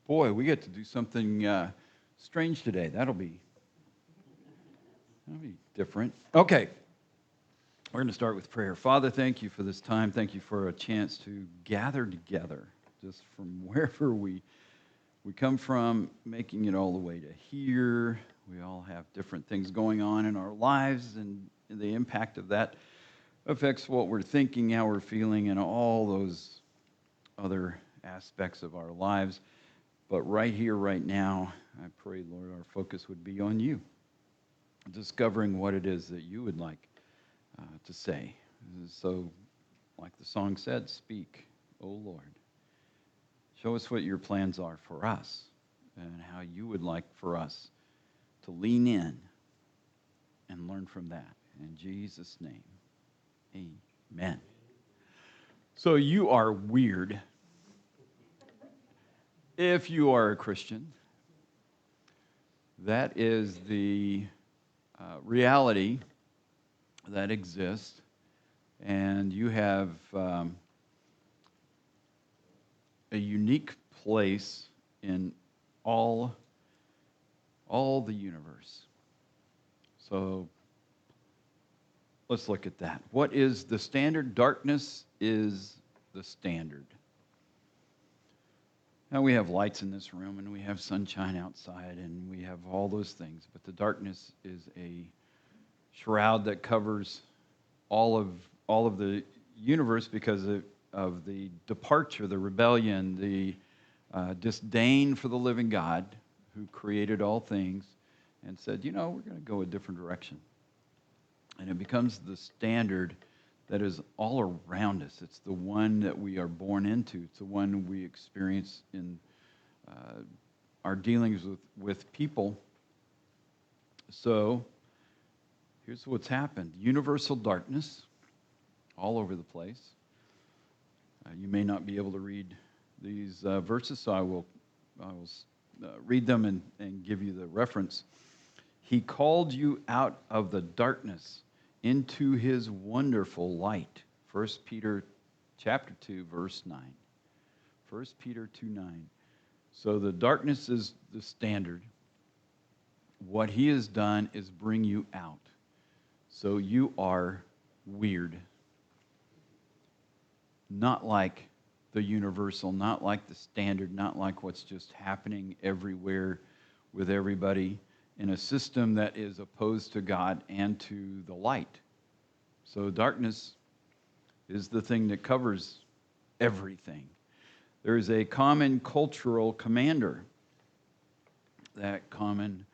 Boy, we get to do something strange today. That'll be different. Okay, we're going to start with prayer. Father, thank you for this time. Thank you for a chance to gather together, just from wherever we come from, making it all the way to here. We all have different things going on in our lives, and the impact of that affects what we're thinking, how we're feeling, and all those other aspects of our lives. But right here, right now, I pray, Lord, our focus would be on you, discovering what it is that you would like to say. So, like the song said, speak, O Lord. Show us what your plans are for us and how you would like for us to lean in and learn from that. In Jesus' name, amen. So you are weird if you are a Christian. That is the reality that exists, and you have a unique place in all the universe. So let's look at that. What is the standard? Darkness is the standard. Now, we have lights in this room, and we have sunshine outside, and we have all those things, but the darkness is a shroud that covers all of the universe because of the departure, the rebellion, the disdain for the living God who created all things and said, we're going to go a different direction. And it becomes the standard that is all around us. It's the one that we are born into. It's the one we experience in our dealings with people. So here's what's happened. Universal darkness all over the place. You may not be able to read these verses, so I will read them and give you the reference. He called you out of the darkness into his wonderful light. 1 Peter chapter 2, verse 9. 1 Peter 2:9. So the darkness is the standard. What he has done is bring you out. So you are weird. Not like the universal, not like the standard, not like what's just happening everywhere with everybody in a system that is opposed to God and to the light. So darkness is the thing that covers everything. There is a common cultural commander. That common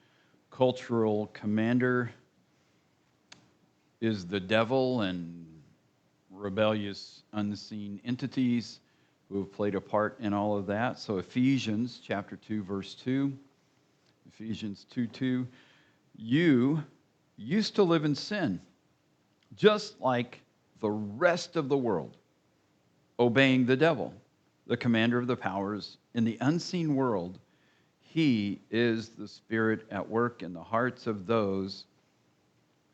cultural commander is the devil and rebellious unseen entities who have played a part in all of that. So Ephesians chapter 2, verse 2. Ephesians 2:2, you used to live in sin, just like the rest of the world, obeying the devil, the commander of the powers in the unseen world. He is the spirit at work in the hearts of those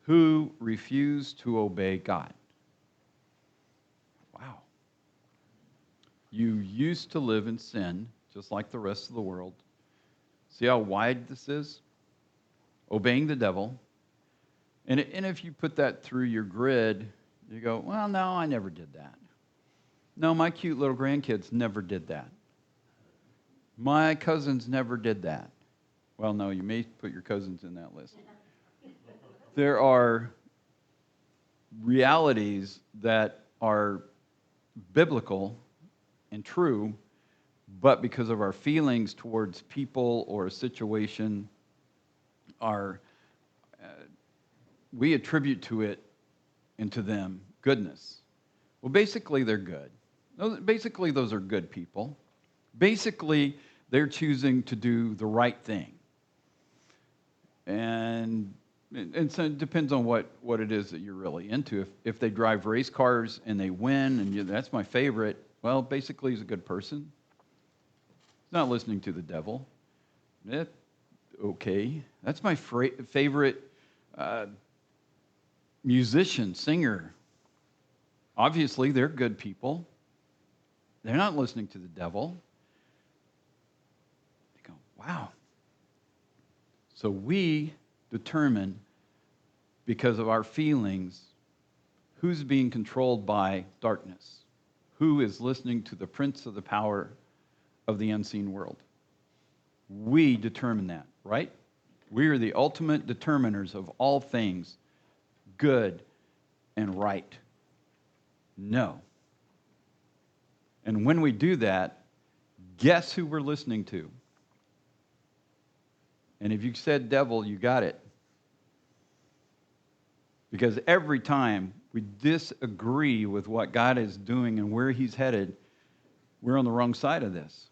who refuse to obey God. Wow. You used to live in sin, just like the rest of the world. See how wide this is? Obeying the devil. And if you put that through your grid, you go, well, no, I never did that. No, my cute little grandkids never did that. My cousins never did that. Well, no, you may put your cousins in that list. There are realities that are biblical and true, but because of our feelings towards people or a situation, we attribute to it and to them goodness. Well, basically, they're good. Basically, those are good people. Basically, they're choosing to do the right thing. And so it depends on what it is that you're really into. If they drive race cars and they win, and that's my favorite, well, basically, he's a good person. Not listening to the devil. Okay. That's my favorite musician, singer. Obviously, they're good people. They're not listening to the devil. Wow. So we determine, because of our feelings, who's being controlled by darkness, who is listening to the prince of the power of the unseen world. We determine that, right? We are the ultimate determiners of all things good and right. No. And when we do that, guess who we're listening to? And if you said devil, you got it. Because every time we disagree with what God is doing and where he's headed, we're on the wrong side of this.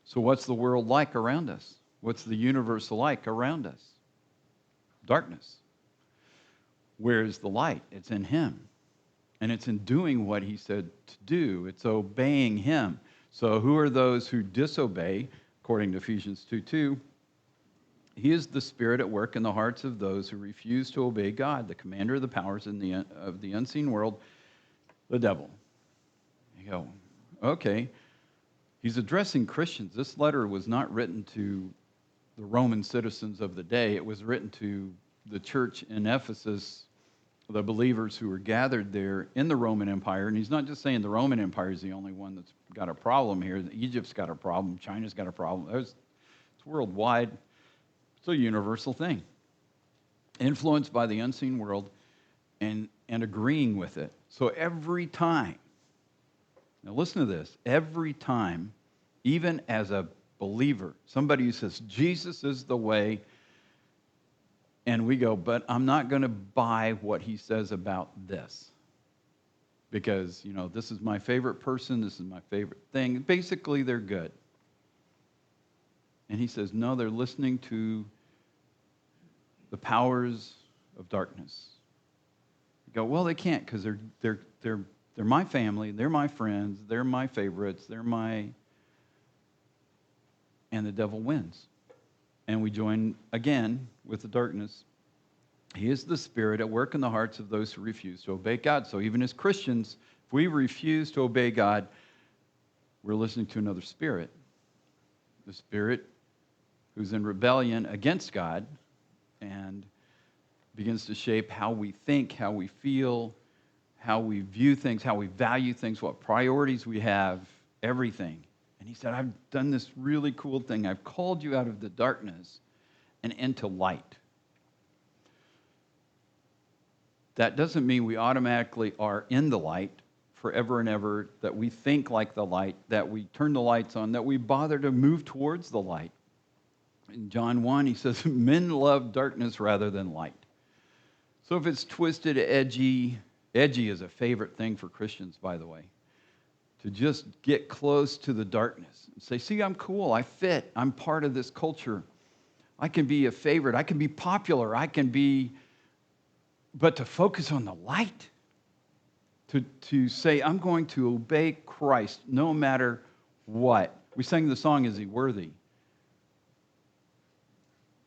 So what's the world like around us? What's the universe like around us? Darkness. Where's the light? It's in him. And it's in doing what he said to do. It's obeying him. So who are those who disobey? According to Ephesians 2:2, he is the spirit at work in the hearts of those who refuse to obey God, the commander of the powers of the unseen world, the devil. You go, okay. He's addressing Christians. This letter was not written to the Roman citizens of the day. It was written to the church in Ephesus, the believers who were gathered there in the Roman Empire. And he's not just saying the Roman Empire is the only one that's got a problem here. Egypt's got a problem. China's got a problem. It's worldwide. It's a universal thing. Influenced by the unseen world and agreeing with it. So every time, now listen to this, every time, even as a believer, somebody who says, Jesus is the way, and we go, but I'm not going to buy what he says about this. Because, this is my favorite person, this is my favorite thing. Basically, they're good. And he says, no, they're listening to the powers of darkness. You go, well, they can't because they're my family, they're my friends, they're my favorites, and the devil wins. And we join again with the darkness. He is the spirit at work in the hearts of those who refuse to obey God. So even as Christians, if we refuse to obey God, we're listening to another spirit. The spirit who's in rebellion against God and begins to shape how we think, how we feel, how we view things, how we value things, what priorities we have, everything. And he said, I've done this really cool thing. I've called you out of the darkness and into light. That doesn't mean we automatically are in the light forever and ever, that we think like the light, that we turn the lights on, that we bother to move towards the light. In John 1, he says, men love darkness rather than light. So if it's twisted, edgy is a favorite thing for Christians, by the way, to just get close to the darkness and say, see, I'm cool, I fit, I'm part of this culture. I can be a favorite, I can be popular, but to focus on the light, to say, I'm going to obey Christ no matter what. We sang the song, Is He Worthy?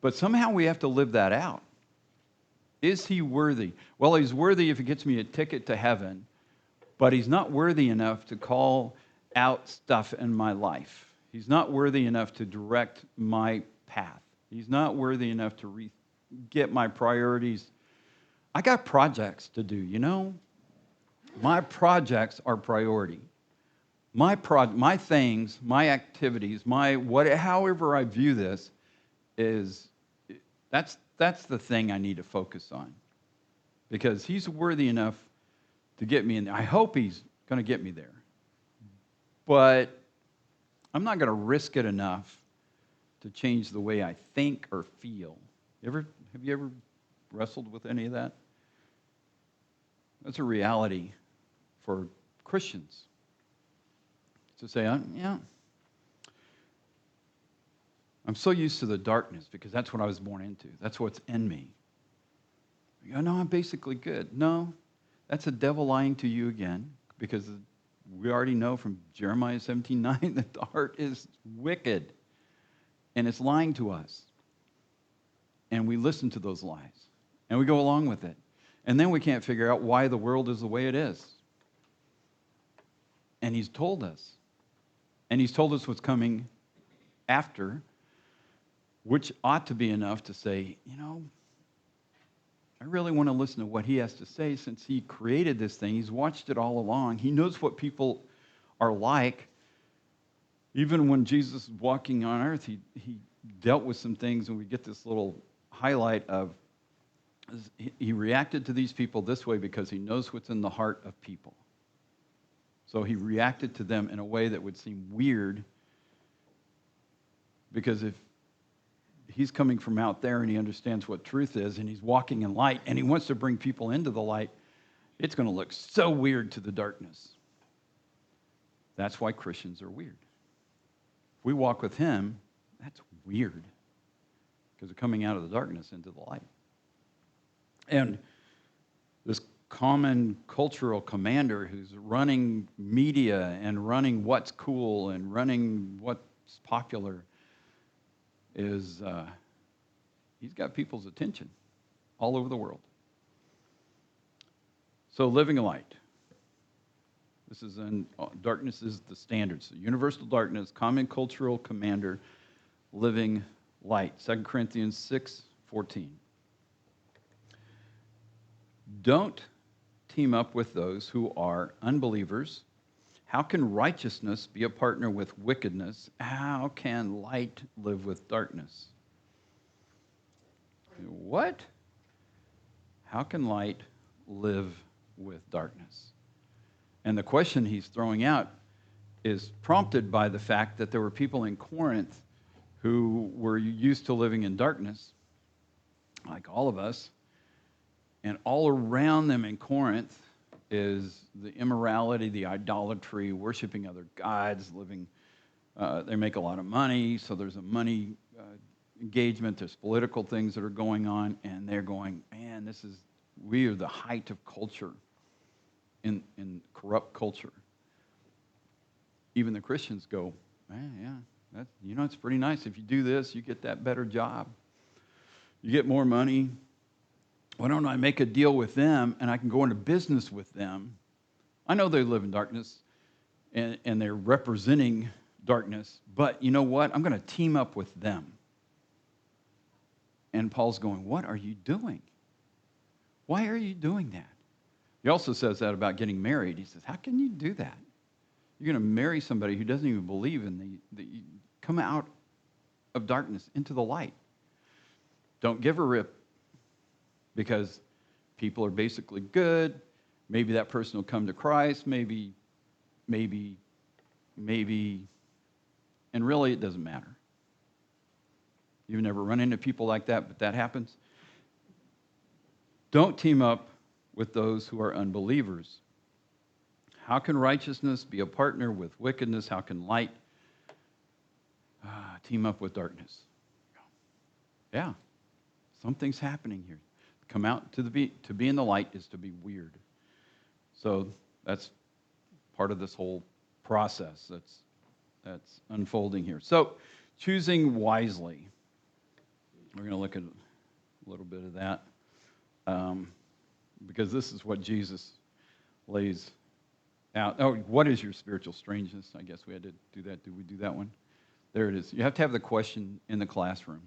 But somehow we have to live that out. Is he worthy? Well, he's worthy if he gets me a ticket to heaven, but he's not worthy enough to call out stuff in my life. He's not worthy enough to direct my path. He's not worthy enough to get my priorities. I got projects to do, My projects are priority. My things, my activities, however I view this that's the thing I need to focus on. Because he's worthy enough to get me in there. I hope he's going to get me there. But I'm not going to risk it enough to change the way I think or feel. Have you ever wrestled with any of that? That's a reality for Christians. To say, I'm so used to the darkness because that's what I was born into. That's what's in me. You go, no, I'm basically good. No, that's a devil lying to you again, because we already know from Jeremiah 17:9 that the heart is wicked and it's lying to us. And we listen to those lies and we go along with it. And then we can't figure out why the world is the way it is. And he's told us. And he's told us what's coming after, which ought to be enough to say, I really want to listen to what he has to say since he created this thing. He's watched it all along. He knows what people are like. Even when Jesus was walking on earth, he dealt with some things, and we get this little highlight of he reacted to these people this way because he knows what's in the heart of people. So he reacted to them in a way that would seem weird, because if he's coming from out there and he understands what truth is and he's walking in light and he wants to bring people into the light, it's going to look so weird to the darkness. That's why Christians are weird. If we walk with him, that's weird, because we're coming out of the darkness into the light. And this common cultural commander who's running media and running what's cool and running what's popular is, he's got people's attention all over the world. So living a light. This is darkness is the standard. So universal darkness, common cultural commander, living light. 2 Corinthians 6:14. Don't team up with those who are unbelievers. How can righteousness be a partner with wickedness? How can light live with darkness? What? How can light live with darkness? And the question he's throwing out is prompted by the fact that there were people in Corinth who were used to living in darkness, like all of us. And all around them in Corinth is the immorality, the idolatry, worshiping other gods, living. They make a lot of money, so there's a money engagement. There's political things that are going on, and they're going, man, we are the height of culture in corrupt culture. Even the Christians go, man, yeah, it's pretty nice. If you do this, you get that better job. You get more money. Why don't I make a deal with them and I can go into business with them? I know they live in darkness and they're representing darkness, but you know what? I'm going to team up with them. And Paul's going, what are you doing? Why are you doing that? He also says that about getting married. He says, how can you do that? You're going to marry somebody who doesn't even believe in that you come out of darkness into the light. Don't give a rip, because people are basically good. Maybe that person will come to Christ. Maybe, and really it doesn't matter. You've never run into people like that, but that happens. Don't team up with those who are unbelievers. How can righteousness be a partner with wickedness? How can light team up with darkness? Yeah, something's happening here. Come out to be in the light is to be weird. So that's part of this whole process that's unfolding here. So choosing wisely. We're going to look at a little bit of that because this is what Jesus lays out. Oh, what is your spiritual strangeness? I guess we had to do that. Did we do that one? There it is. You have to have the question in the classroom.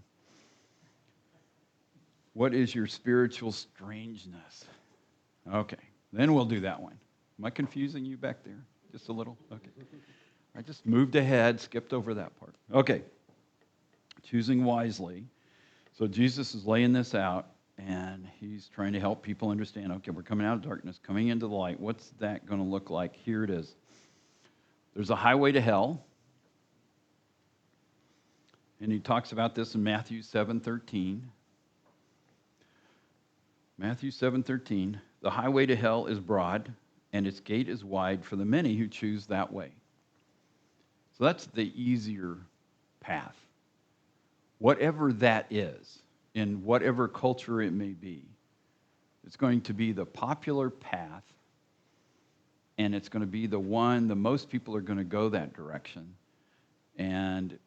What is your spiritual strangeness? Okay, then we'll do that one. Am I confusing you back there? Just a little? Okay. I just moved ahead, skipped over that part. Okay, choosing wisely. So Jesus is laying this out, and he's trying to help people understand, okay, we're coming out of darkness, coming into the light. What's that going to look like? Here it is. There's a highway to hell, and he talks about this in Matthew 7:13. Matthew 7:13, the highway to hell is broad, and its gate is wide for the many who choose that way. So that's the easier path. Whatever that is, in whatever culture it may be, it's going to be the popular path, and it's going to be the one, the most people are going to go that direction. And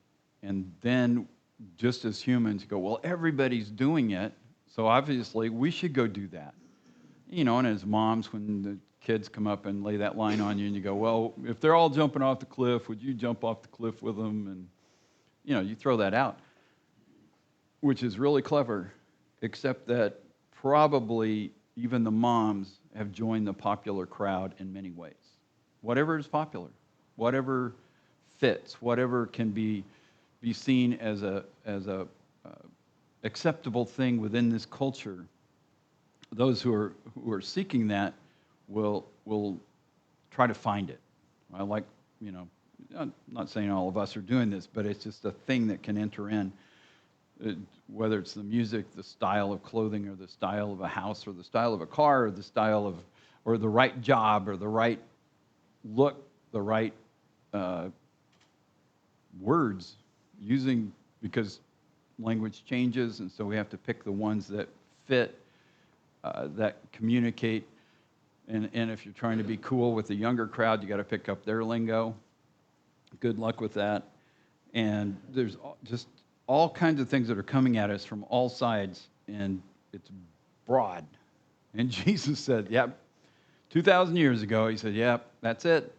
then, just as humans, go, well, everybody's doing it, so obviously, we should go do that. And as moms, when the kids come up and lay that line on you and you go, well, if they're all jumping off the cliff, would you jump off the cliff with them? And, you throw that out, which is really clever, except that probably even the moms have joined the popular crowd in many ways. Whatever is popular, whatever fits, whatever can be seen as a acceptable thing within this culture, those who are seeking that will try to find it. I like, I'm not saying all of us are doing this, but it's just a thing that can enter in, whether it's the music, the style of clothing, or the style of a house, or the style of a car, or the style of, or the right job, or the right look, the right words using, because language changes, and so we have to pick the ones that fit, that communicate. And if you're trying to be cool with the younger crowd, you got to pick up their lingo. Good luck with that. And there's just all kinds of things that are coming at us from all sides, and it's broad. And Jesus said, yep, 2,000 years ago, he said, yep, that's it.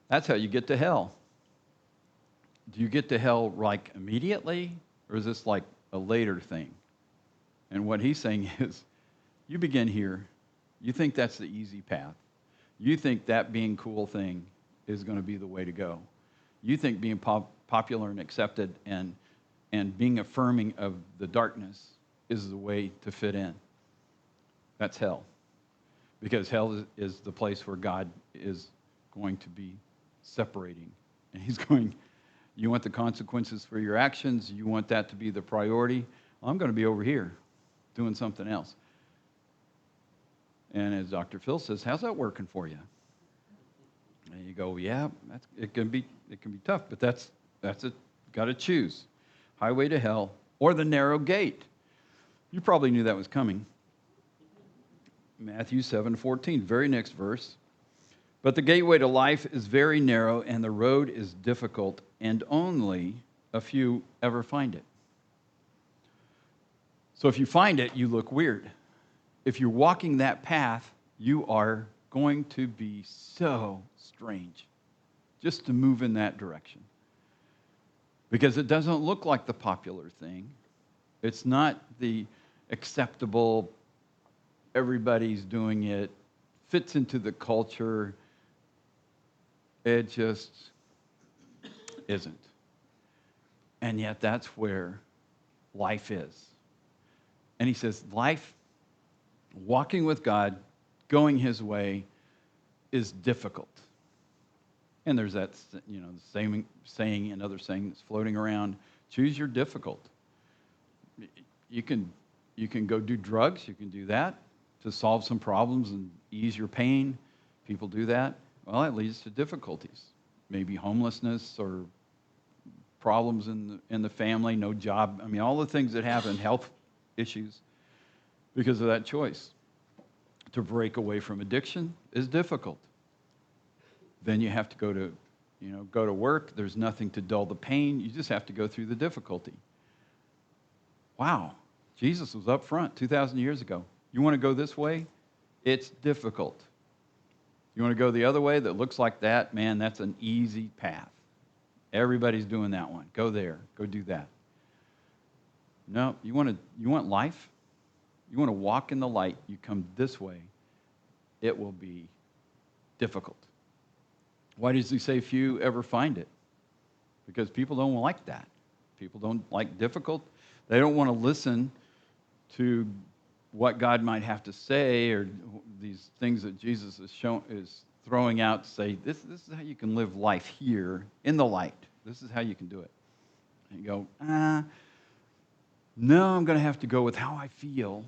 That's how you get to hell. Do you get to hell like immediately, or is this like a later thing? And what he's saying is, you begin here. You think that's the easy path. You think that being cool thing is going to be the way to go. You think being popular and accepted and being affirming of the darkness is the way to fit in. That's hell. Because hell is the place where God is going to be separating. And he's going, you want the consequences for your actions? You want that to be the priority? Well, I'm going to be over here doing something else. And as Dr. Phil says, how's that working for you? And you go, yeah, it can be tough, but that's it. Got to choose. Highway to hell or the narrow gate. You probably knew that was coming. Matthew 7:14, very next verse. But the gateway to life is very narrow, and the road is difficult, and only a few ever find it. So if you find it, you look weird. If you're walking that path, you are going to be so strange just to move in that direction. Because it doesn't look like the popular thing. It's not the acceptable, everybody's doing it, fits into the culture. It just isn't. And yet that's where life is. And he says, life, walking with God, going his way, is difficult. And there's that, the same saying, another saying that's floating around, choose your difficult. You can go do drugs, you can do that to solve some problems and ease your pain. People do that. Well, that leads to difficulties. Maybe homelessness or problems in the family, no job. I mean, all the things that happen, health issues, because of that choice. To break away from addiction is difficult. Then you have to go to work. There's nothing to dull the pain. You just have to go through the difficulty. Wow. Jesus was up front 2,000 years ago. You want to go this way? It's difficult. You want to go the other way that looks like that? Man, that's an easy path. Everybody's doing that one. Go there. Go do that. No, you want life? You want to walk in the light? You come this way. It will be difficult. Why does he say few ever find it? Because people don't like that. People don't like difficult. They don't want to listen to what God might have to say, or these things that Jesus is throwing out to say, this is how you can live life here in the light. This is how you can do it. And you go, no, I'm going to have to go with how I feel,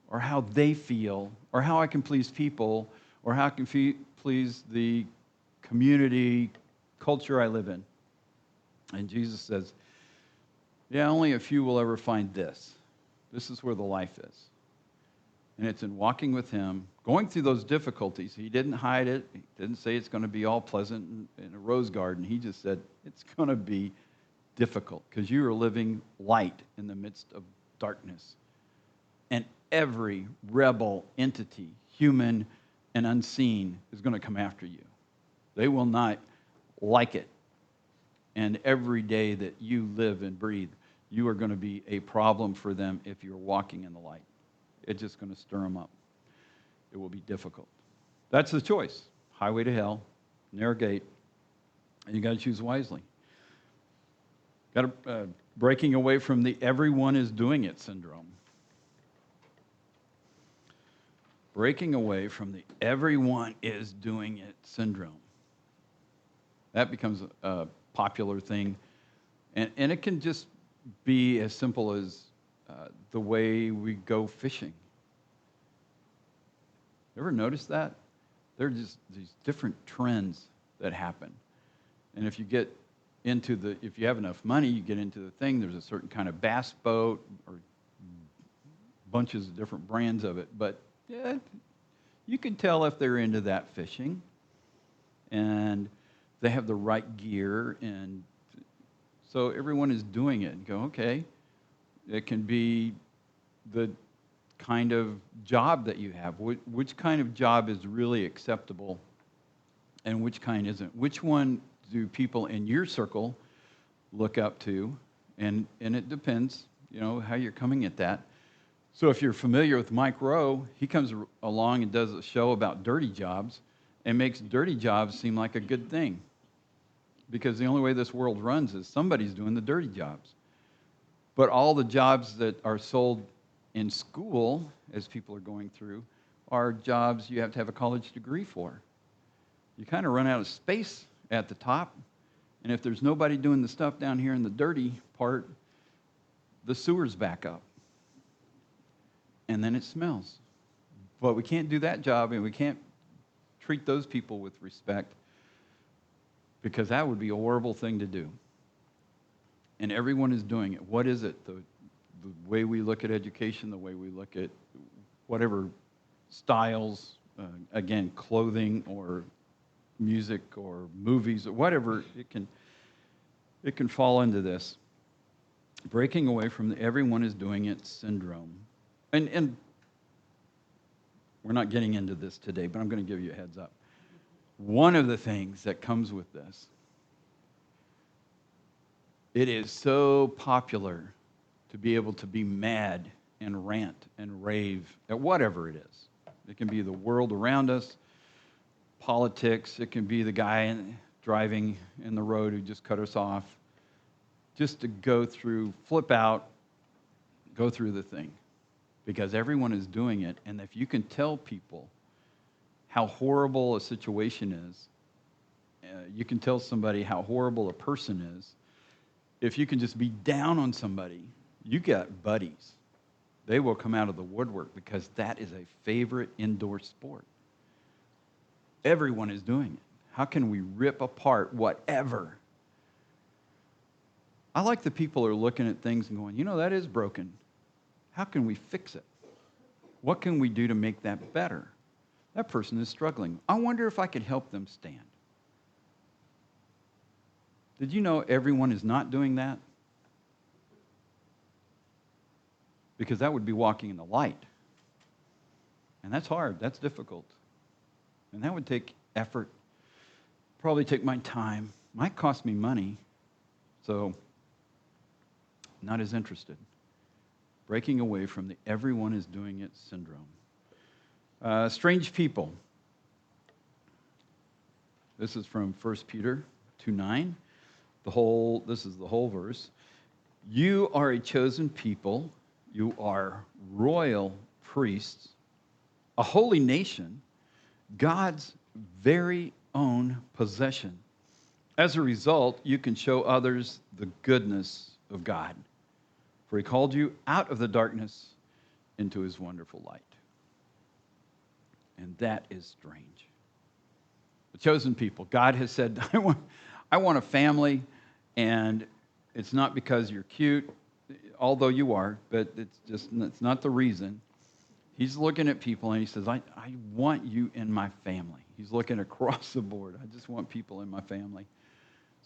or how they feel, or how I can please people, or how I can please the community, culture I live in. And Jesus says, yeah, only a few will ever find this. This is where the life is. And it's in walking with him, going through those difficulties. He didn't hide it. He didn't say it's going to be all pleasant in a rose garden. He just said it's going to be difficult because you are living light in the midst of darkness. And every rebel entity, human and unseen, is going to come after you. They will not like it. And every day that you live and breathe, you are going to be a problem for them if you're walking in the light. It's just going to stir them up. It will be difficult. That's the choice. Highway to hell, narrow gate, and you got to choose wisely. Got to breaking away from the everyone is doing it syndrome. Breaking away from the everyone is doing it syndrome. That becomes a popular thing. And it can just be as simple as the way we go fishing. Ever notice that? There are just these different trends that happen. And if you get into if you have enough money, you get into the thing, there's a certain kind of bass boat or bunches of different brands of it. But yeah, you can tell if they're into that fishing and they have the right gear. And so everyone is doing it and go, okay, it can be the kind of job that you have. Which kind of job is really acceptable and which kind isn't? Which one do people in your circle look up to? And it depends, how you're coming at that. So if you're familiar with Mike Rowe, he comes along and does a show about dirty jobs and makes dirty jobs seem like a good thing. Because the only way this world runs is somebody's doing the dirty jobs. But all the jobs that are sold in school, as people are going through, are jobs you have to have a college degree for. You kind of run out of space at the top, and if there's nobody doing the stuff down here in the dirty part, the sewers back up. And then it smells. But we can't do that job, and we can't treat those people with respect, because that would be a horrible thing to do. And everyone is doing it. What is it? The way we look at education, the way we look at whatever styles, again, clothing or music or movies or whatever, it can fall into this. Breaking away from the everyone is doing it syndrome. And we're not getting into this today, but I'm going to give you a heads up. One of the things that comes with this, it is so popular to be able to be mad and rant and rave at whatever it is. It can be the world around us, politics. It can be the guy driving in the road who just cut us off. Just to go through, flip out, go through the thing. Because everyone is doing it. And if you can tell people how horrible a situation is, you can tell somebody how horrible a person is. If you can just be down on somebody, you got buddies. They will come out of the woodwork because that is a favorite indoor sport. Everyone is doing it. How can we rip apart whatever? I like the people who are looking at things and going, that is broken. How can we fix it? What can we do to make that better? That person is struggling. I wonder if I could help them stand. Did you know everyone is not doing that? Because that would be walking in the light. And that's hard. That's difficult. And that would take effort, probably take my time, might cost me money. So, not as interested. Breaking away from the everyone is doing it syndrome. Strange people. This is from 1 Peter 2:9. This is the whole verse. You are a chosen people. You are royal priests, a holy nation, God's very own possession. As a result, you can show others the goodness of God. For he called you out of the darkness into his wonderful light. And that is strange. The chosen people. God has said, I want a family, and it's not because you're cute, although you are, but it's not the reason. He's looking at people and he says, I want you in my family. He's looking across the board. I just want people in my family.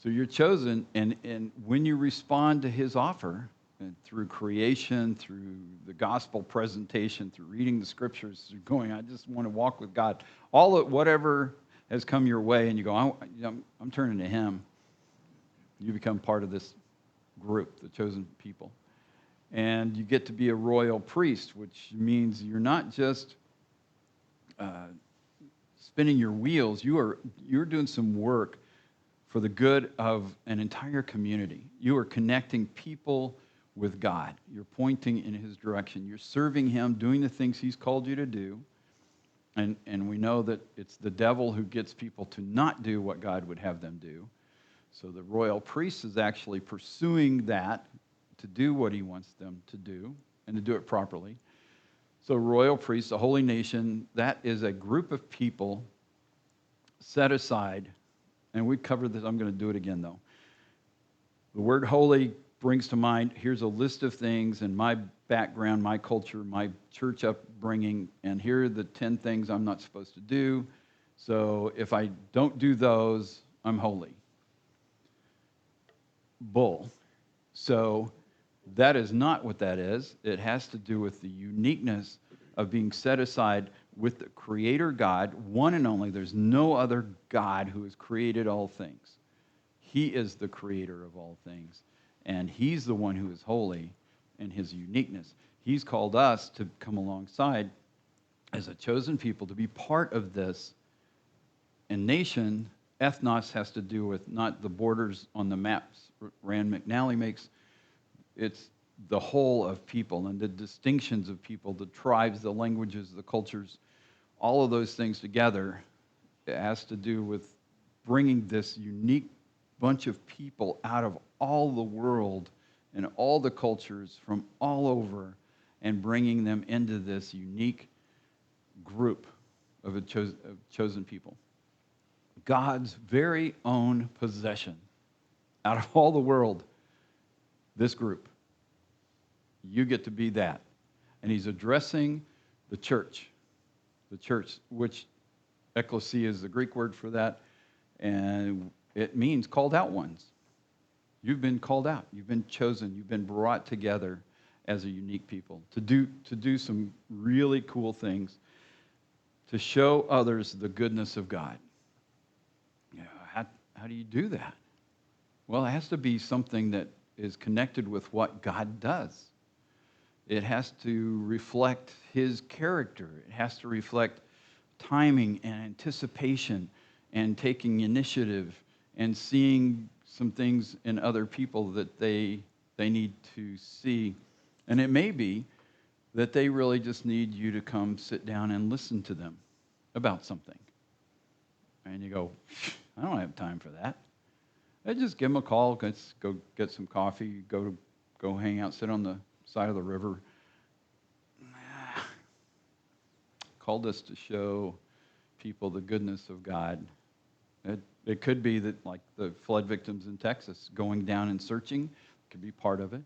So you're chosen, and when you respond to his offer, and through creation, through the gospel presentation, through reading the scriptures, through going, I just want to walk with God. Whatever has come your way, and you go, I'm turning to him. You become part of this group, the chosen people. And you get to be a royal priest, which means you're not just spinning your wheels. You're doing some work for the good of an entire community. You are connecting people with God. You're pointing in his direction. You're serving him, doing the things he's called you to do. And we know that it's the devil who gets people to not do what God would have them do. So the royal priest is actually pursuing that, to do what he wants them to do, and to do it properly. So royal priests, a holy nation, that is a group of people set aside, and we covered this, I'm going to do it again though. The word holy brings to mind, here's a list of things in my background, my culture, my church upbringing, and here are the 10 things I'm not supposed to do. So if I don't do those, I'm holy. Bull. So that is not what that is. It has to do with the uniqueness of being set aside with the Creator God, one and only. There's no other God who has created all things. He is the creator of all things, and he's the one who is holy in his uniqueness. He's called us to come alongside as a chosen people to be part of this. And nation, ethnos, has to do with not the borders on the maps Rand McNally makes. It's the whole of people and the distinctions of people, the tribes, the languages, the cultures, all of those things together. It has to do with bringing this unique bunch of people out of all the world and all the cultures from all over and bringing them into this unique group of chosen people. God's very own possession out of all the world, this group. You get to be that. And he's addressing the church, which ecclesia is the Greek word for that, and it means called out ones. You've been called out. You've been chosen. You've been brought together as a unique people to do some really cool things, to show others the goodness of God. You know, how do you do that? Well, it has to be something that is connected with what God does. It has to reflect his character. It has to reflect timing and anticipation and taking initiative and seeing some things in other people that they need to see. And it may be that they really just need you to come sit down and listen to them about something. And you go, I don't have time for that. I just give them a call, let's go get some coffee, go hang out, sit on the side of the river. Called us to show people the goodness of God. It could be that, like the flood victims in Texas, going down and searching could be part of it.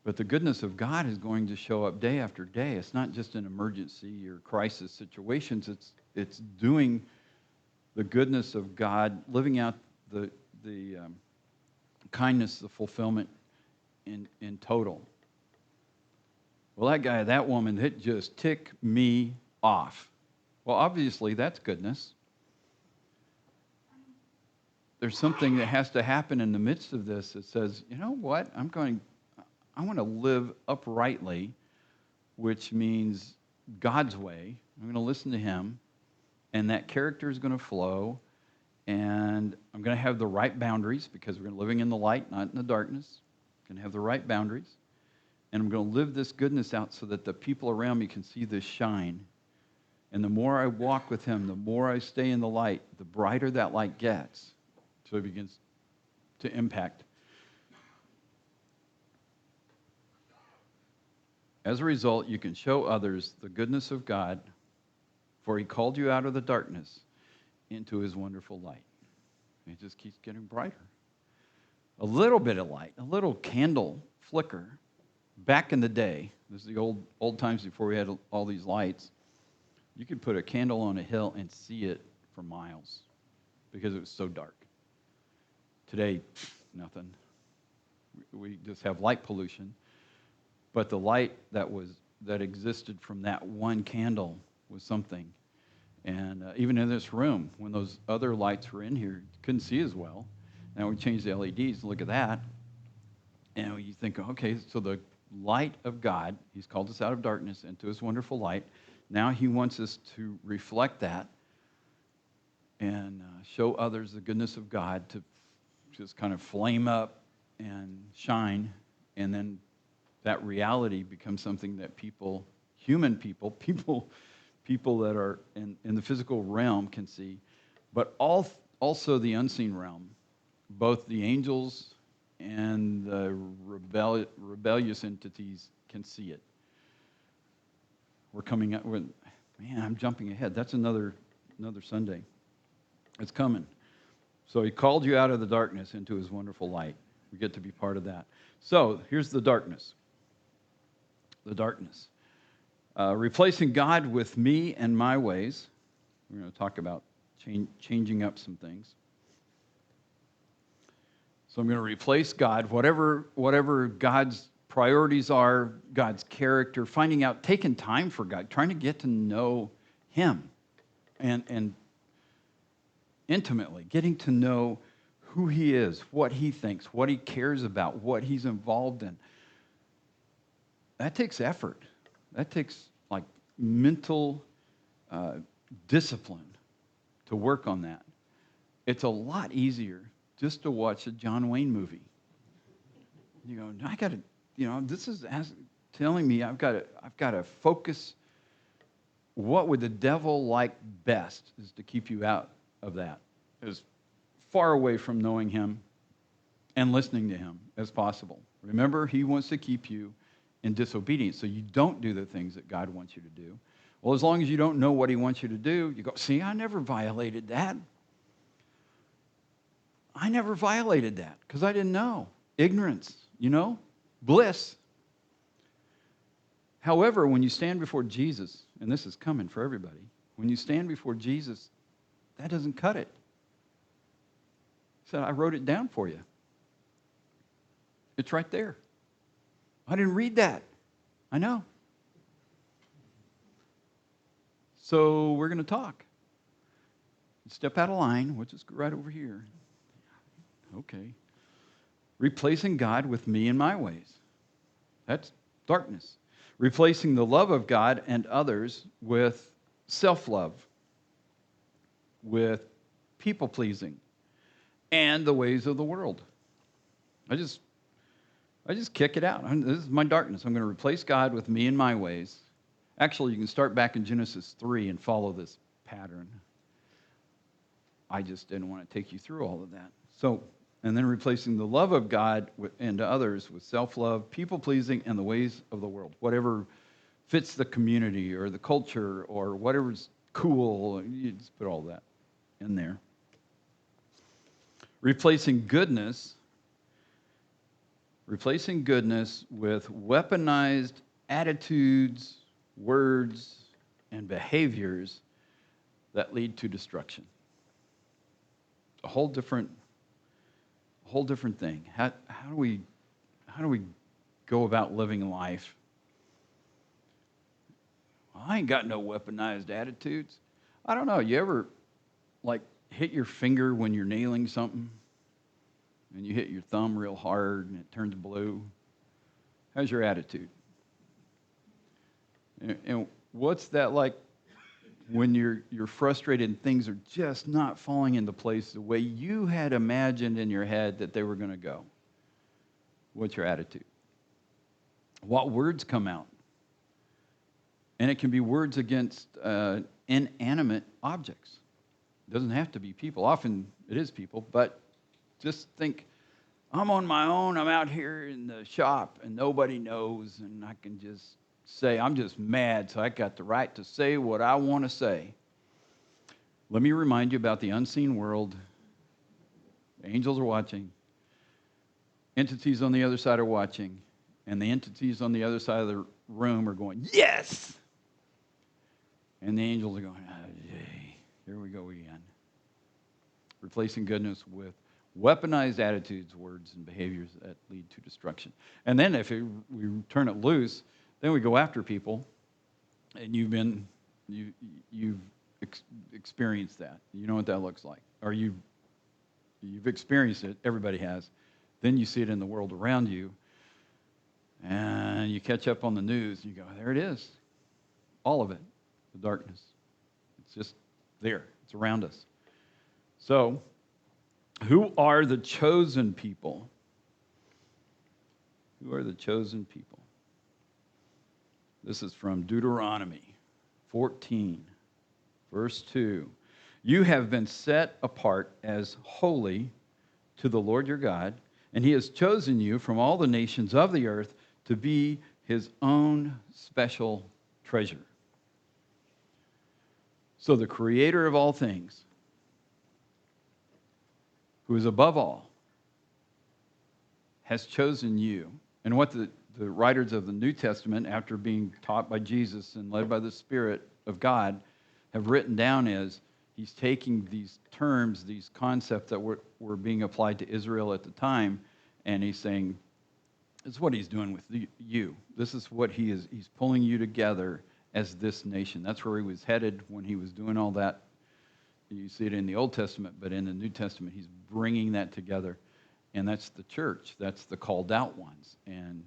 But the goodness of God is going to show up day after day. It's not just in emergency or crisis situations. It's doing the goodness of God, living out the kindness, the fulfillment in total. Well, that guy, that woman, it just ticked me off. Well, obviously, that's goodness. There's something that has to happen in the midst of this that says, you know what, I want to live uprightly, which means God's way. I'm going to listen to him, and that character is going to flow, and I'm going to have the right boundaries because we're living in the light, not in the darkness. I'm going to have the right boundaries, and I'm going to live this goodness out so that the people around me can see this shine. And the more I walk with him, the more I stay in the light, the brighter that light gets. So it begins to impact. As a result, you can show others the goodness of God, for he called you out of the darkness into his wonderful light. And it just keeps getting brighter. A little bit of light, a little candle flicker. Back in the day, this is the old times before we had all these lights, you could put a candle on a hill and see it for miles because it was so dark. Today, nothing. We just have light pollution. But the light that existed from that one candle was something. And even in this room, when those other lights were in here, you couldn't see as well. Now we change the LEDs, look at that. And you think, okay, so the light of God, he's called us out of darkness into his wonderful light. Now he wants us to reflect that and show others the goodness of God, to just kind of flame up and shine. And then that reality becomes something that people, human people, people that are in the physical realm can see, but also the unseen realm. Both the angels and the rebellious entities can see it. We're coming up with, man, I'm jumping ahead. That's another Sunday. It's coming. So he called you out of the darkness into his wonderful light. We get to be part of that. So here's the darkness. The darkness. Replacing God with me and my ways. We're going to talk about changing up some things. So I'm going to replace God, whatever God's priorities are, God's character, finding out, taking time for God, trying to get to know him and intimately, getting to know who he is, what he thinks, what he cares about, what he's involved in. That takes effort. That takes like mental discipline to work on that. It's a lot easier just to watch a John Wayne movie. You go, I got to, this is telling me I've got to focus. What would the devil like best is to keep you out of that, as far away from knowing him and listening to him as possible. Remember, he wants to keep you in disobedience, so you don't do the things that God wants you to do. Well, as long as you don't know what he wants you to do, you go, see, I never violated that. I never violated that because I didn't know. Ignorance, bliss. However, when you stand before Jesus, and this is coming for everybody, when you stand before Jesus, that doesn't cut it. He said, I wrote it down for you. It's right there. I didn't read that. I know. So we're going to talk. Step out of line, which is right over here. Okay. Replacing God with me and my ways. That's darkness. Replacing the love of God and others with self-love, with people-pleasing, and the ways of the world. I just kick it out. This is my darkness. I'm going to replace God with me and my ways. Actually, you can start back in Genesis 3 and follow this pattern. I just didn't want to take you through all of that. So, and then replacing the love of God and others with self-love, people-pleasing, and the ways of the world. Whatever fits the community or the culture or whatever's cool, you just put all that in there. Replacing goodness with weaponized attitudes, words, and behaviors that lead to destruction. A whole different thing. How do we go about living life? Well, I ain't got no weaponized attitudes. I don't know. You ever hit your finger when you're nailing something, and you hit your thumb real hard and it turns blue? How's your attitude? And what's that like when you're frustrated and things are just not falling into place the way you had imagined in your head that they were going to go? What's your attitude? What words come out? And it can be words against inanimate objects. It doesn't have to be people. Often it is people, but just think, I'm on my own, I'm out here in the shop, and nobody knows, and I can just say, I'm just mad, so I got the right to say what I want to say. Let me remind you about the unseen world. Angels are watching. Entities on the other side are watching. And the entities on the other side of the room are going, yes! And the angels are going, oh, yay, here we go again. Replacing goodness with weaponized attitudes, words, and behaviors that lead to destruction. And then if we turn it loose, then we go after people, and you've experienced that. You know what that looks like. Or you've You've experienced it. Everybody has. Then you see it in the world around you. And you catch up on the news. You go, there it is. All of it. The darkness. It's just there. It's around us. So, who are the chosen people? Who are the chosen people? This is from Deuteronomy 14, verse 2. You have been set apart as holy to the Lord your God, and he has chosen you from all the nations of the earth to be his own special treasure. So the creator of all things, who is above all, has chosen you. And what the writers of the New Testament, after being taught by Jesus and led by the Spirit of God, have written down is, he's taking these terms, these concepts that were being applied to Israel at the time, and he's saying, this is what he's doing with you. This is what he's pulling you together as this nation. That's where he was headed when he was doing all that. You see it in the Old Testament, but in the New Testament, he's bringing that together. And that's the church. That's the called out ones. And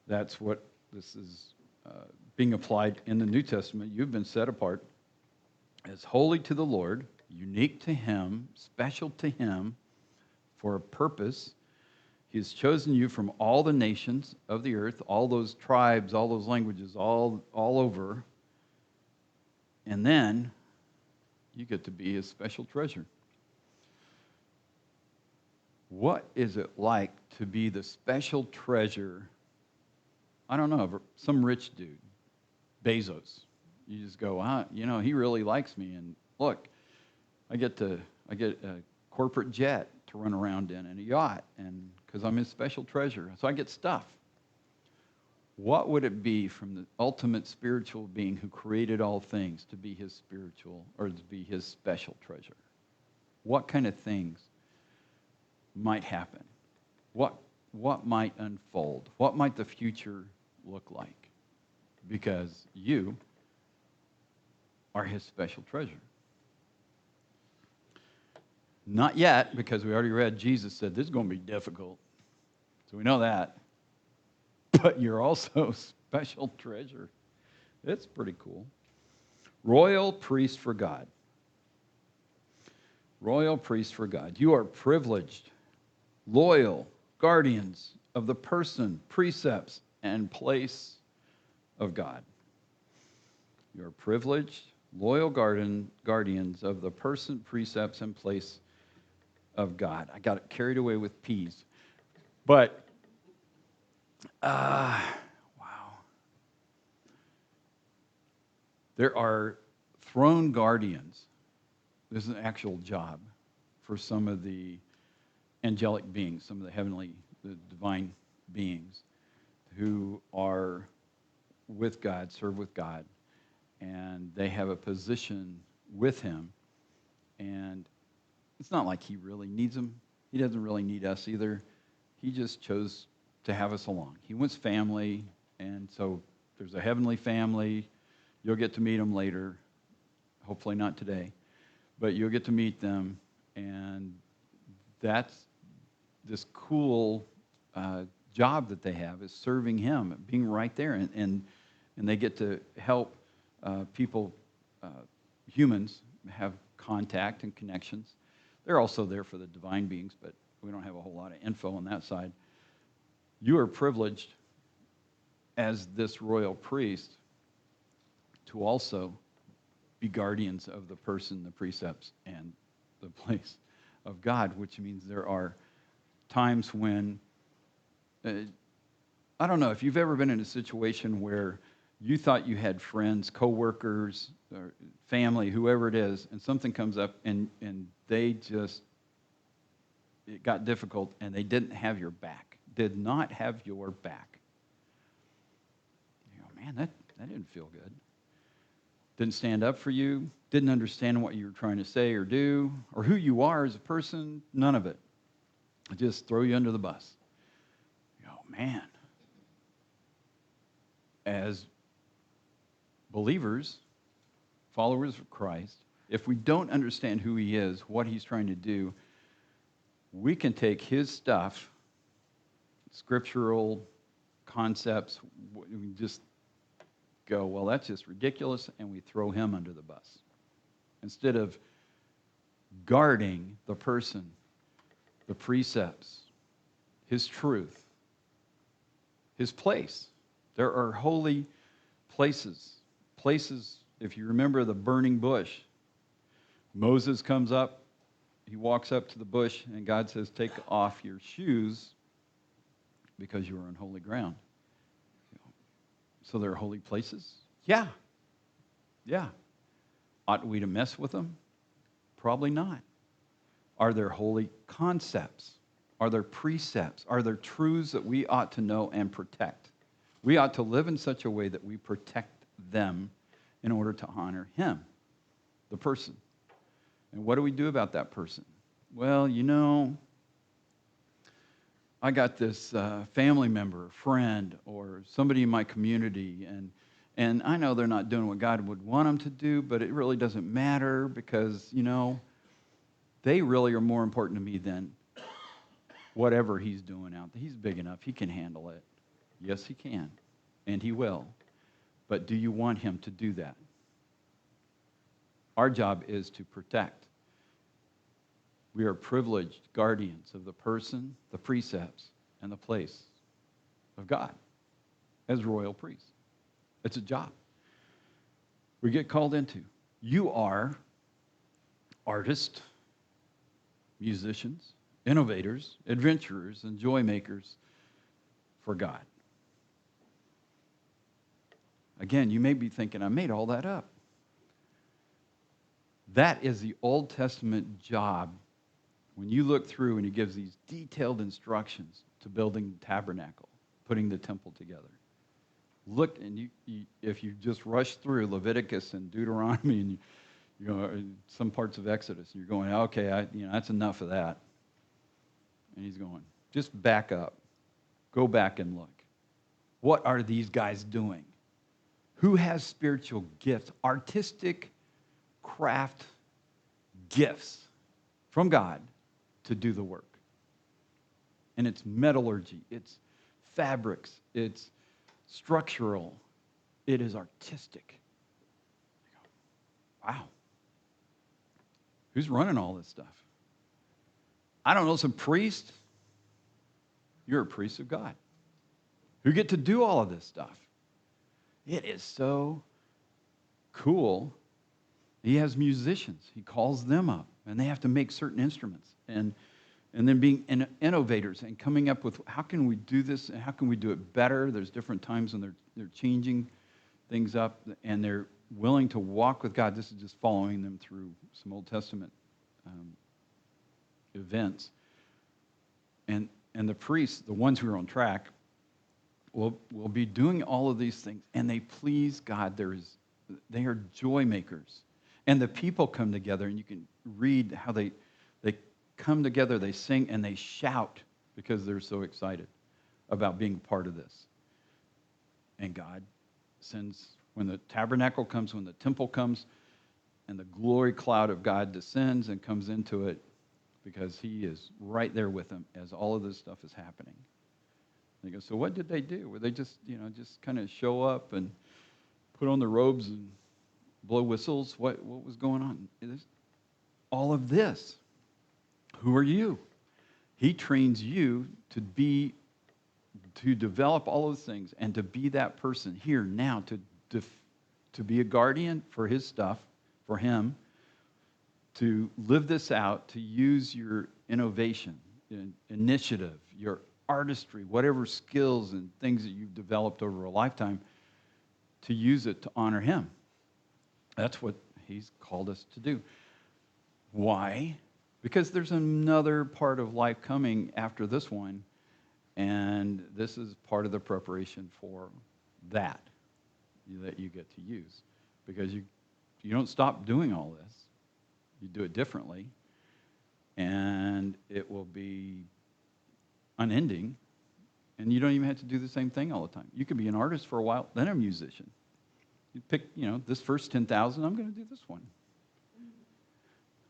that's what this is being applied in the New Testament. You've been set apart as holy to the Lord, unique to him, special to him, for a purpose. He has chosen you from all the nations of the earth, all those tribes, all those languages, all over. And then you get to be his special treasure. What is it like to be the special treasure? I don't know, some rich dude, Bezos. You just go, he really likes me. And look, I get a corporate jet to run around in and a yacht, and because I'm his special treasure. So I get stuff. What would it be from the ultimate spiritual being who created all things to be his spiritual, or to be his special treasure? What kind of things might happen? What might unfold? What might the future look like? Because you are his special treasure. Not yet, because we already read Jesus said this is going to be difficult. So we know that. But you're also special treasure. It's pretty cool. Royal priest for God. Royal priest for God. You are privileged, loyal guardians of the person, precepts, and place of God. You are privileged, loyal guardians of the person, precepts, and place of God. I got carried away with peas. But, wow. There are throne guardians. This is an actual job for some of the angelic beings, some of the divine beings who are with God, serve with God, and they have a position with him. And it's not like he really needs them. He doesn't really need us either. He just chose to have us along. He wants family, and so there's a heavenly family. You'll get to meet them later. Hopefully not today. But you'll get to meet them, and that's this cool job that they have is serving him, being right there, and they get to help people, humans, have contact and connections. They're also there for the divine beings, but we don't have a whole lot of info on that side. You are privileged as this royal priest to also be guardians of the person, the precepts, and the place of God, which means there are times when, I don't know, if you've ever been in a situation where you thought you had friends, coworkers, or family, whoever it is, and something comes up and they just, it got difficult and they didn't have your back, did not have your back. You go, man, that didn't feel good. Didn't stand up for you, didn't understand what you were trying to say or do, or who you are as a person, none of it. Just throw you under the bus. You go, man. As believers, followers of Christ, if we don't understand who he is, what he's trying to do, we can take his stuff, scriptural concepts, we just go, well, that's just ridiculous, and we throw him under the bus. Instead of guarding the person, the precepts, his truth, his place. There are holy places. Places, if you remember the burning bush, Moses comes up, he walks up to the bush, and God says, take off your shoes because you are on holy ground. So there are holy places? Yeah. Yeah. Ought we to mess with them? Probably not. Are there holy concepts? Are there precepts? Are there truths that we ought to know and protect? We ought to live in such a way that we protect them in order to honor him, the person. And what do we do about that person? Well, I got this family member, friend, or somebody in my community, and I know they're not doing what God would want them to do, but it really doesn't matter because, they really are more important to me than whatever he's doing out there. He's big enough. He can handle it. Yes, he can, and he will. But do you want him to do that? Our job is to protect. We are privileged guardians of the person, the precepts, and the place of God as royal priests. It's a job we get called into. You are artists, musicians, innovators, adventurers, and joy makers for God. Again, you may be thinking, I made all that up. That is the Old Testament job. When you look through and he gives these detailed instructions to building the tabernacle, putting the temple together. Look, and if you just rush through Leviticus and Deuteronomy and some parts of Exodus, and you're going, okay, that's enough of that. And he's going, just back up. Go back and look. What are these guys doing? Who has spiritual gifts, artistic craft gifts from God to do the work? And it's metallurgy, it's fabrics, it's structural, it is artistic. Wow. Who's running all this stuff? I don't know, some priest. You're a priest of God who get to do all of this stuff. It is so cool. He has musicians. He calls them up, and they have to make certain instruments. And then being innovators and coming up with how can we do this and how can we do it better. There's different times when they're changing things up, and they're willing to walk with God. This is just following them through some Old Testament events. And the priests, the ones who are on track, will be doing all of these things, and they please God. They are joy makers. And the people come together, and you can read how they come together, they sing, and they shout because they're so excited about being a part of this. And God sends, when the tabernacle comes, when the temple comes, and the glory cloud of God descends and comes into it, because he is right there with them as all of this stuff is happening. They go, so what did they do? Were they just kind of show up and put on the robes and blow whistles? What was going on? All of this. Who are you? He trains you to develop all those things and to be that person here now, to be a guardian for his stuff, for him, to live this out, to use your innovation, initiative, your artistry, whatever skills and things that you've developed over a lifetime, to use it to honor him. That's what he's called us to do. Why? Because there's another part of life coming after this one, and this is part of the preparation for that you get to use. Because you don't stop doing all this. You do it differently, and it will be unending, and you don't even have to do the same thing all the time. You could be an artist for a while, then a musician. You pick, this first 10,000, I'm going to do this one.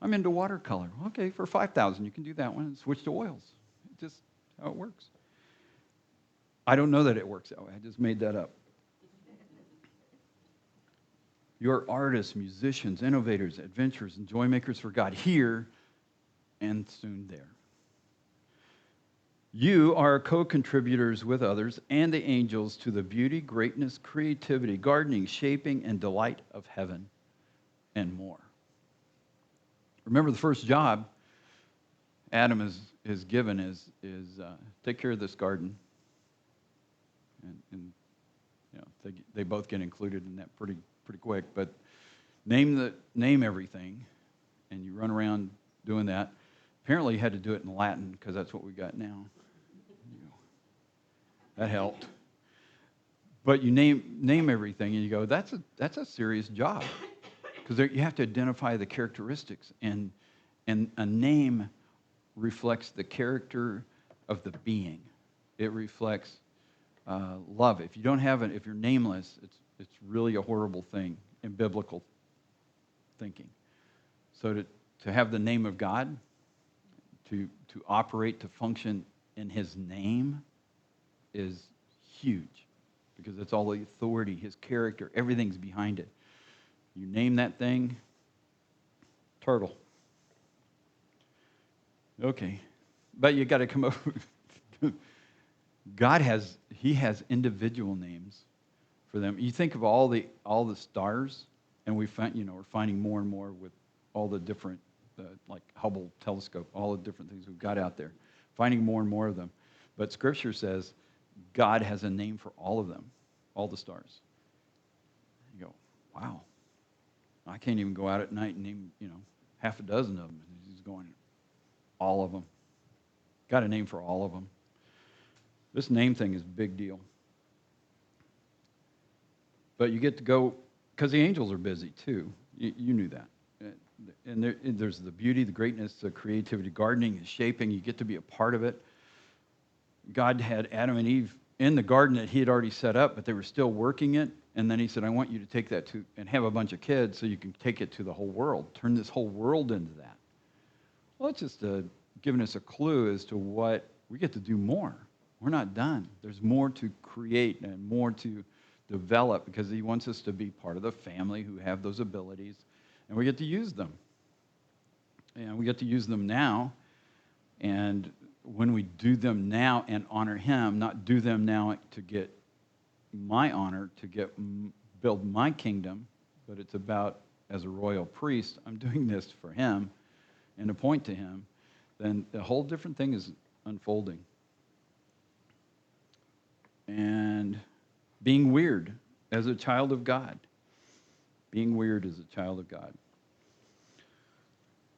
I'm into watercolor. Okay, for 5,000, you can do that one and switch to oils. It's just how it works. I don't know that it works that way. I just made that up. You're artists, musicians, innovators, adventurers, and joy makers for God here and soon there. You are co-contributors with others and the angels to the beauty, greatness, creativity, gardening, shaping, and delight of heaven and more. Remember, the first job Adam is given is take care of this garden. And you know, they both get included in that pretty quick. But name everything, and you run around doing that. Apparently, you had to do it in Latin because that's what we got now. That helped. But you name everything, and you go, that's a serious job, because you have to identify the characteristics, and a name reflects the character of the being. It reflects love. If you don't have it, if you're nameless, it's really a horrible thing in biblical thinking. So to have the name of God, to operate, to function in His name, is huge, because it's all the authority, His character, everything's behind it. You name that thing, turtle. Okay, but you got to come up with God has individual names for them. You think of all the stars, and we're finding more and more with all the different like Hubble telescope, all the different things we've got out there, finding more and more of them. But Scripture says God has a name for all of them, all the stars. You go, wow. I can't even go out at night and name, half a dozen of them. He's going, all of them. Got a name for all of them. This name thing is a big deal. But you get to go, because the angels are busy too. You knew that. And there's the beauty, the greatness, the creativity, gardening, shaping. You get to be a part of it. God had Adam and Eve in the garden that He had already set up, but they were still working it. And then He said, I want you to take that and have a bunch of kids so you can take it to the whole world. Turn this whole world into that. Well, it's just giving us a clue as to what we get to do more. We're not done. There's more to create and more to develop, because He wants us to be part of the family who have those abilities, and we get to use them. And we get to use them now, and when we do them now and honor Him, not do them now to get my honor, to build my kingdom, but it's about, as a royal priest, I'm doing this for Him and to point to Him, then a whole different thing is unfolding. And being weird as a child of God. Being weird as a child of God.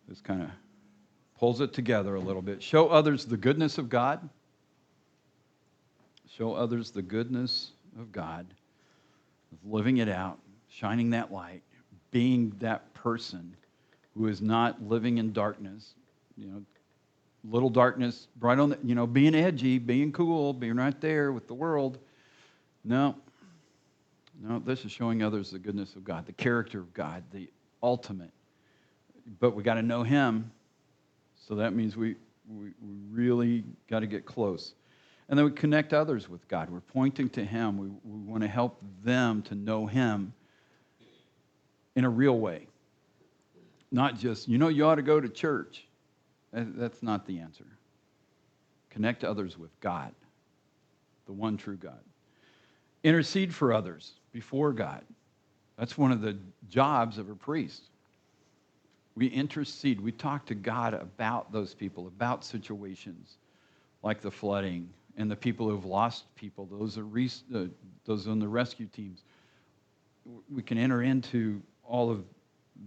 This kind of pulls it together a little bit. Show others the goodness of God. Show others the goodness of God. Of living it out, shining that light, being that person who is not living in darkness. Little darkness, right on the, being edgy, being cool, being right there with the world. No, this is showing others the goodness of God, the character of God, the ultimate. But we got to know Him, so that means we really got to get close. And then we connect others with God. We're pointing to Him. We want to help them to know Him in a real way. Not just, you ought to go to church. That's not the answer. Connect others with God, the one true God. Intercede for others before God. That's one of the jobs of a priest. We intercede. We talk to God about those people, about situations like the flooding and the people who have lost people, those on the rescue teams. We can enter into all of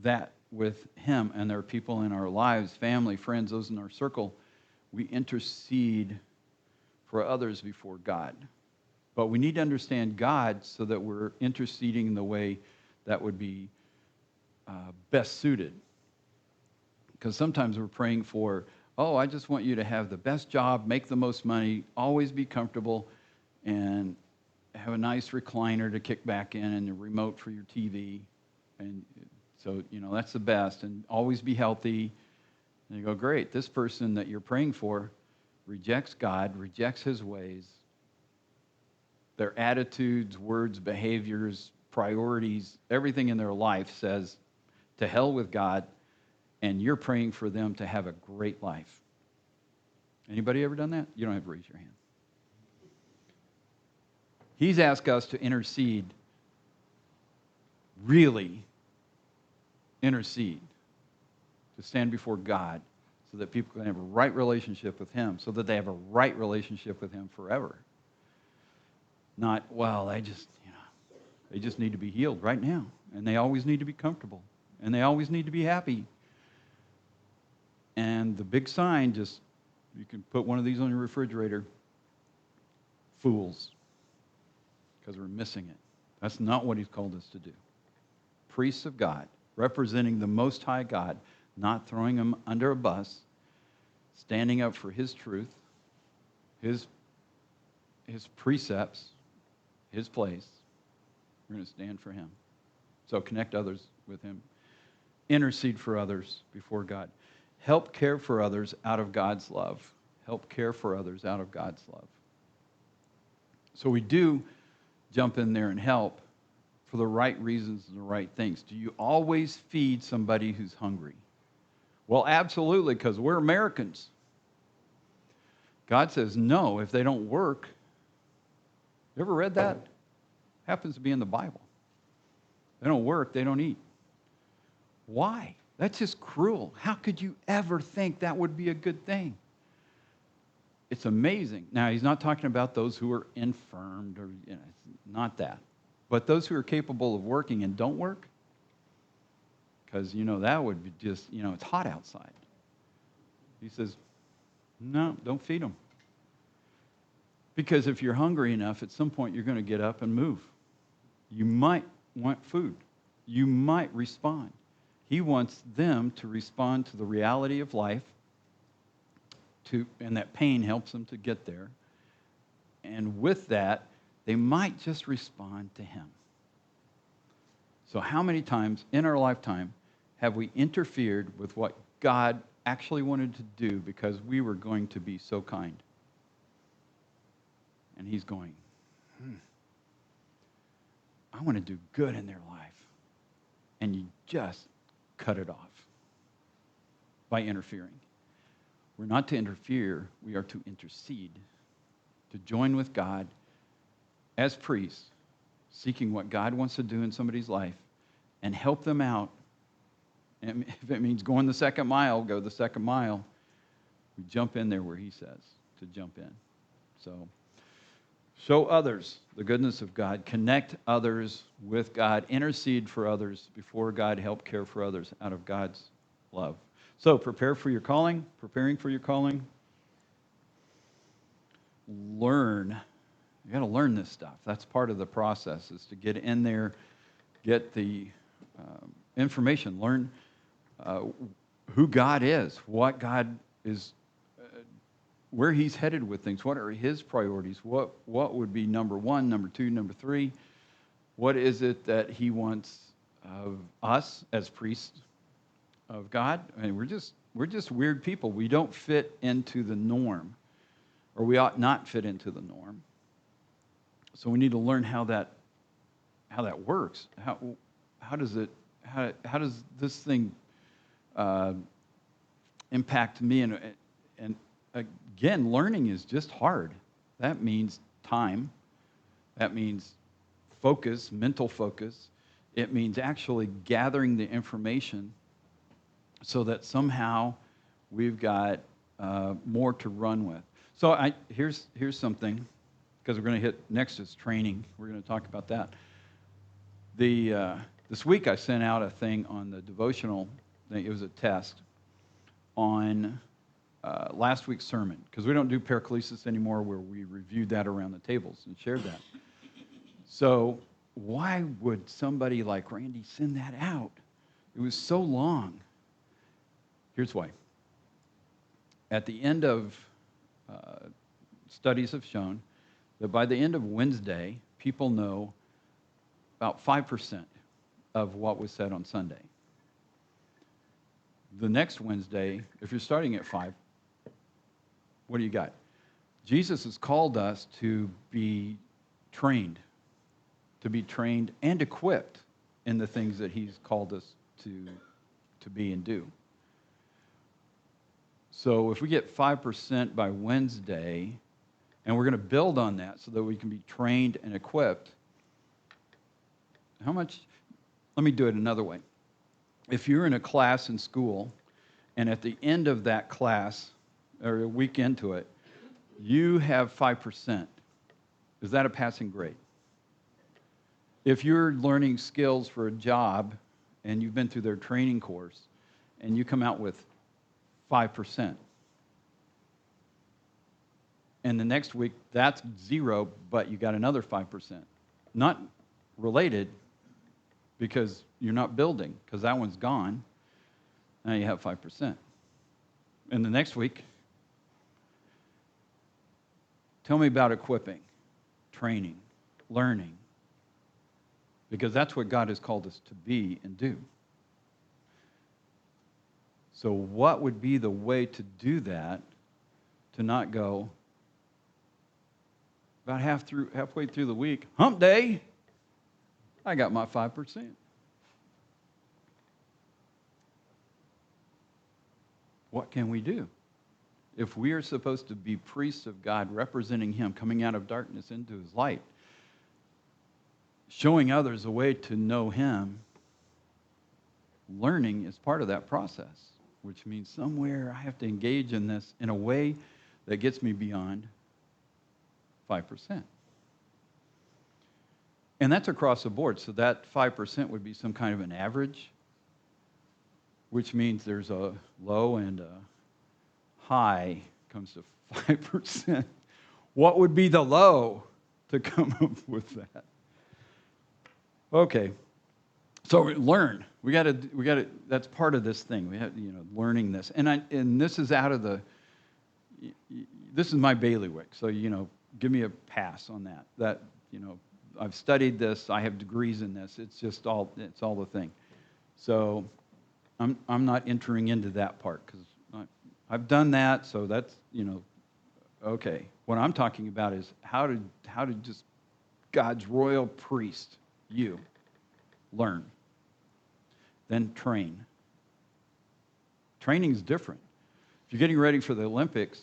that with Him, and there are people in our lives, family, friends, those in our circle. We intercede for others before God. But we need to understand God so that we're interceding in the way that would be best suited. Because sometimes we're praying for, I just want you to have the best job, make the most money, always be comfortable, and have a nice recliner to kick back in and a remote for your TV. And So, that's the best. And always be healthy. And you go, great, this person that you're praying for rejects God, rejects his ways. Their attitudes, words, behaviors, priorities, everything in their life says, to hell with God, and you're praying for them to have a great life. Anybody ever done that? You don't have to raise your hand. He's asked us to intercede, really intercede, to stand before God so that people can have a right relationship with him, so that they have a right relationship with him forever. Not, well, they just need to be healed right now, and they always need to be comfortable, and they always need to be happy. And the big sign, you can put one of these on your refrigerator, fools, because we're missing it. That's not what he's called us to do. Priests of God, representing the Most High God, not throwing him under a bus, standing up for his truth, his precepts, his place. We're going to stand for him. So connect others with him. Intercede for others before God. Help care for others out of God's love. Help care for others out of God's love. So we do jump in there and help for the right reasons and the right things. Do you always feed somebody who's hungry? Well, absolutely, because we're Americans. God says no if they don't work. You ever read that? Happens to be in the Bible. They don't work, they don't eat. Why? That's just cruel. How could you ever think that would be a good thing? It's amazing. Now, he's not talking about those who are infirmed or, not that. But those who are capable of working and don't work, because, that would be just, it's hot outside. He says, no, don't feed them. Because if you're hungry enough, at some point you're going to get up and move. You might want food. You might respond. He wants them to respond to the reality of life, and that pain helps them to get there. And with that, they might just respond to him. So how many times in our lifetime have we interfered with what God actually wanted to do because we were going to be so kind? And he's going, I want to do good in their life. And you just cut it off by interfering. We're not to interfere, we are to intercede, to join with God as priests, seeking what God wants to do in somebody's life and help them out. And if it means going the second mile, go the second mile. We jump in there where he says to jump in. So, show others the goodness of God. Connect others with God. Intercede for others before God. Help care for others out of God's love. So, prepare for your calling. Preparing for your calling. Learn. You got to learn this stuff. That's part of the process, is to get in there, get the information, learn who God is, what God is, where he's headed with things, what are his priorities, what would be number one, number two, number three, what is it that he wants of us as priests of God. I mean, we're just weird people. We don't fit into the norm, or we ought not fit into the norm. So we need to learn how that works. How does this thing impact me? And again, learning is just hard. That means time. That means focus, mental focus. It means actually gathering the information so that somehow we've got more to run with. So here's something, because we're going to hit next is training. We're going to talk about that. This week I sent out a thing on the devotional thing. It was a test on last week's sermon, because we don't do paraclesis anymore, where we reviewed that around the tables and shared that. So why would somebody like Randy send that out? It was so long. Here's why. At the end of studies have shown that by the end of Wednesday, people know about 5% of what was said on Sunday. the next Wednesday, if you're starting at 5, what do you got? Jesus has called us to be trained and equipped in the things that he's called us to be and do. So if we get 5% by Wednesday, and we're going to build on that so that we can be trained and equipped, how much? Let me do it another way. If you're in a class in school, and at the end of that class, or a week into it, you have 5%, is that a passing grade? If you're learning skills for a job, and you've been through their training course, and you come out with 5%, and the next week, that's 0, but you got another 5%. Not related, because you're not building, because that one's gone. Now you have 5%. And the next week, tell me about equipping, training, learning, because that's what God has called us to be and do. So what would be the way to do that, to not go about halfway through the week, hump day, I got my 5%. What can we do? If we are supposed to be priests of God, representing him, coming out of darkness into his light, showing others a way to know him, learning is part of that process, which means somewhere I have to engage in this in a way that gets me beyond 5%. And that's across the board. So that 5% would be some kind of an average, which means there's a low and a high comes to 5%. What would be the low to come up with that? Okay. So learn. We got to. That's part of this thing. We have, learning this, and this is out of the. This is my bailiwick. So give me a pass on that. That I've studied this. I have degrees in this. It's all the thing. So I'm not entering into that part because I've done that. So that's okay. What I'm talking about is how to just God's royal priest, you learn, then train. Training is different. If you're getting ready for the Olympics,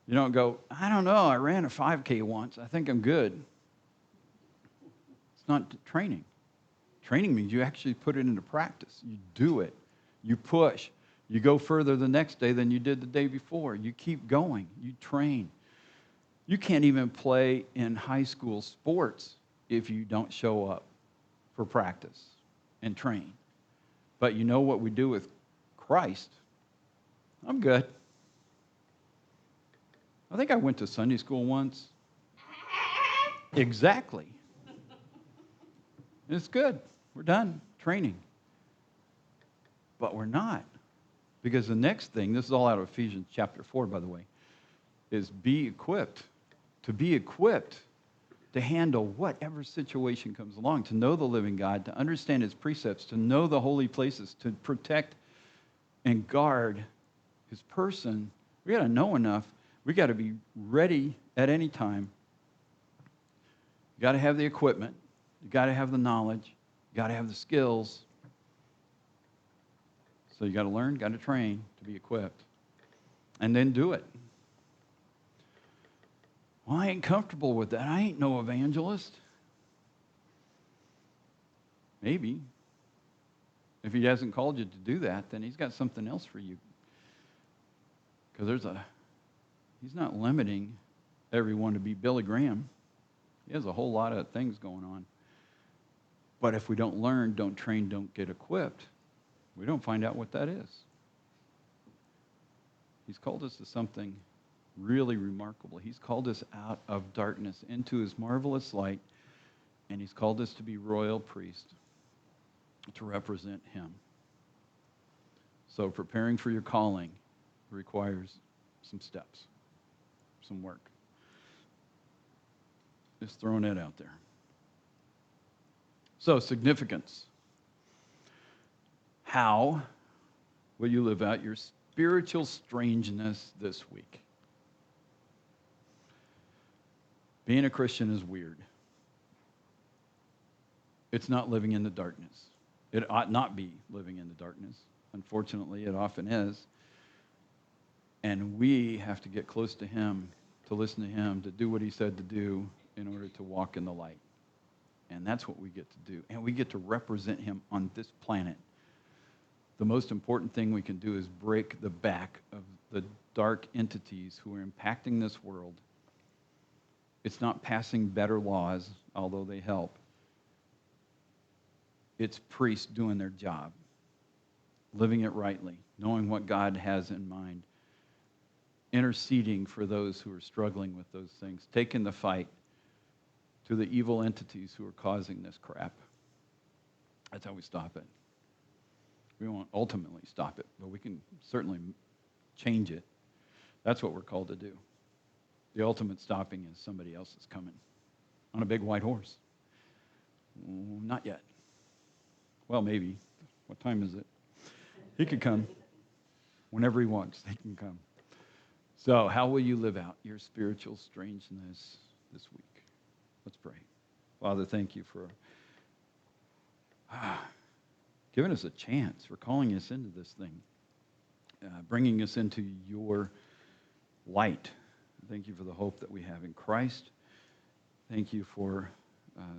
you don't go, I don't know, I ran a 5K once. I think I'm good. It's not training. Training means you actually put it into practice. You do it. You push. You go further the next day than you did the day before. You keep going. You train. You can't even play in high school sports if you don't show up for practice and train. But you know what we do with Christ? I'm good. I think I went to Sunday school once. Exactly. It's good. We're done training. But we're not. Because the next thing, this is all out of Ephesians chapter 4, by the way, is be equipped. To be equipped to handle whatever situation comes along, to know the living God, to understand his precepts, to know the holy places, to protect and guard his person. We got to know enough. We got to be ready at any time. You got to have the equipment. You got to have the knowledge. You got to have the skills. So you got to learn, got to train to be equipped. And then do it. Well, I ain't comfortable with that. I ain't no evangelist. Maybe. If he hasn't called you to do that, then he's got something else for you. Because he's not limiting everyone to be Billy Graham. He has a whole lot of things going on. But if we don't learn, don't train, don't get equipped, we don't find out what that is. He's called us to something really remarkable. He's called us out of darkness into his marvelous light, and he's called us to be royal priests to represent him. So preparing for your calling requires some steps, some work. Just throwing it out there. So significance. How Will you live out your spiritual strangeness this week? Being a Christian is weird. It's not living in the darkness. It ought not be living in the darkness. Unfortunately, it often is. And we have to get close to him, to listen to him, to do what he said to do in order to walk in the light. And that's what we get to do. And we get to represent him on this planet. The most important thing we can do is break the back of the dark entities who are impacting this world. It's not passing better laws, although they help. It's priests doing their job, living it rightly, knowing what God has in mind, interceding for those who are struggling with those things, taking the fight to the evil entities who are causing this crap. That's how we stop it. We won't ultimately stop it, but we can certainly change it. That's what we're called to do. The ultimate stopping is somebody else is coming on a big white horse. Not yet. Well, maybe. What time is it? He could come whenever he wants. He can come. So how will you live out your spiritual strangeness this week? Let's pray. Father, thank you for giving us a chance, for calling us into this thing, bringing us into your light. Thank you for the hope that we have in Christ. Thank you for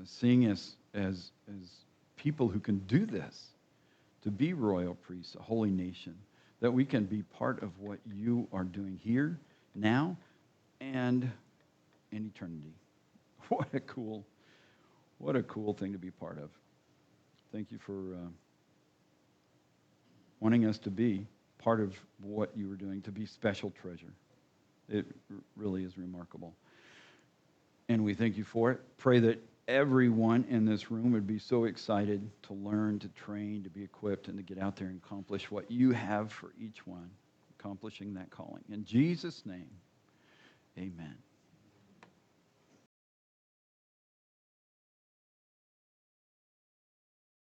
seeing us as people who can do this, to be royal priests, a holy nation, that we can be part of what you are doing here, now, and in eternity. What a cool thing to be part of. Thank you for wanting us to be part of what you were doing, to be special treasure. It really is remarkable. And we thank you for it. Pray that everyone in this room would be so excited to learn, to train, to be equipped, and to get out there and accomplish what you have for each one, accomplishing that calling. In Jesus' name, amen.